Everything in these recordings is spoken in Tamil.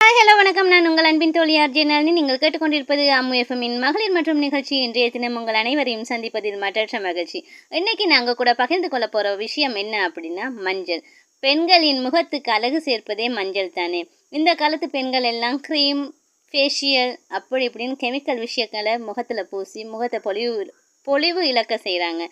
ஹாய் ஹலோ வணக்கம். நான் உங்கள் அன்பின் தோழி ஆர்ஜே நளினி. நீங்கள் கேட்டுக்கொண்டிருப்பது அம்மு எஃப்எம்மின் மகளிர் மற்றும் நிகழ்ச்சி. இன்றைய தினம் உங்கள் அனைவரையும் சந்திப்பதில் மற்றற்ற மகிழ்ச்சி. இன்னைக்கு நாங்கள் கூட பகிர்ந்து கொள்ள போகிற விஷயம் என்ன அப்படின்னா மஞ்சள். பெண்களின் முகத்துக்கு அழகு சேர்ப்பதே மஞ்சள் தானே. இந்த காலத்து பெண்கள் எல்லாம் க்ரீம், ஃபேஷியல் அப்படி இப்படின்னு கெமிக்கல் விஷயங்களை முகத்தில் பூசி முகத்தை பொலிவு இழக்க செய்கிறாங்க.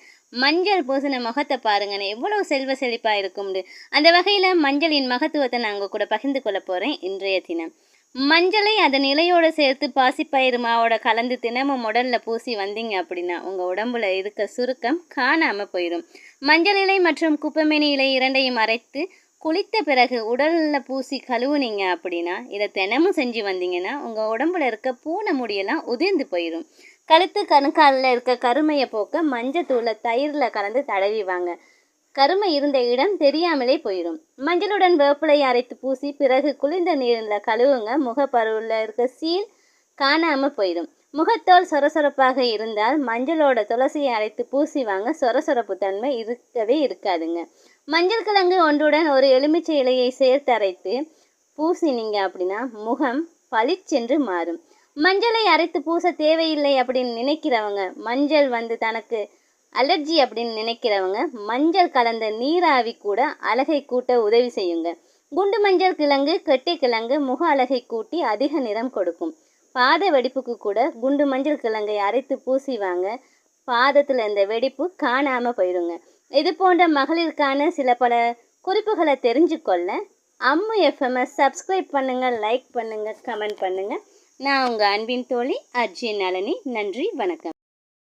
மஞ்சள் பூசின முகத்தை பாருங்கன்னு எவ்வளோ செல்வ செழிப்பாக இருக்கும்னு. அந்த வகையில் மஞ்சளின் மகத்துவத்தை நான் உங்கள் கூட பகிர்ந்து கொள்ள போகிறேன் இன்றைய தினம். மஞ்சளை அதன் இலையோடு சேர்த்து பாசிப்பயிறு மாவோட கலந்து தினமும் உடலில் பூசி வந்தீங்க அப்படின்னா உங்கள் உடம்புல இருக்க சுருக்கம் காணாமல் போயிடும். மஞ்சள் இலை மற்றும் குப்பைமேனி இலை இரண்டையும் அரைத்து குளித்த பிறகு உடலில் பூசி கழுவுனீங்க அப்படின்னா இதை தினமும் செஞ்சு வந்தீங்கன்னா உங்கள் உடம்புல இருக்க பூனை முடியெல்லாம் உதிர்ந்து போயிடும். கழுத்து கணுக்காலில் இருக்க கருமையை போக்க மஞ்சத்தூளை தயிரில் கலந்து தடவிவாங்க. கருமை இருந்த இடம் தெரியாமலே போயிடும். மஞ்சளுடன் வேப்பிலை அரைத்து பூசி பிறகு குளிர்ந்த நீரில் கழுவுங்க. முகப்பருவில் இருக்க சீல் காணாமல் போயிடும். முகத்தோல் சொரசொரப்பாக இருந்தால் மஞ்சளோட துளசியை அரைத்து பூசி வாங்க. சொரசொரப்பு தன்மை இருக்கவே இருக்காதுங்க. மஞ்சள் கிழங்கு ஒன்றுடன் ஒரு எலுமிச்சை இலையை சேர்த்து அரைத்து பூசினீங்க அப்படின்னா முகம் பளிச்சென்று மாறும். மஞ்சளை அரைத்து பூச தேவையில்லை அப்படின்னு நினைக்கிறவங்க, மஞ்சள் தனக்கு அலர்ஜி அப்படின்னு நினைக்கிறவங்க மஞ்சள் கலந்த நீராவி கூட அழகை கூட்ட உதவி செய்யுங்க. குண்டு மஞ்சள் கிழங்கு, கெட்டி கிழங்கு முக அழகை கூட்டி அதிக நிறம் கொடுக்கும். பாத வெடிப்புக்கு கூட குண்டு மஞ்சள் கிழங்கை அரைத்து பூசி வாங்க. பாதத்தில் இந்த வெடிப்பு காணாமல் போயிடுங்க. இது போன்ற மகளிருக்கான சில பல குறிப்புகளை தெரிஞ்சுக்கொள்ள அம்மு எஃப்எம்ஐ சப்ஸ்கிரைப் பண்ணுங்கள், லைக் பண்ணுங்கள், கமெண்ட் பண்ணுங்கள். நான் உங்கள் அன்பின் தோழி ஆர்ஜே நளினி. நன்றி, வணக்கம்.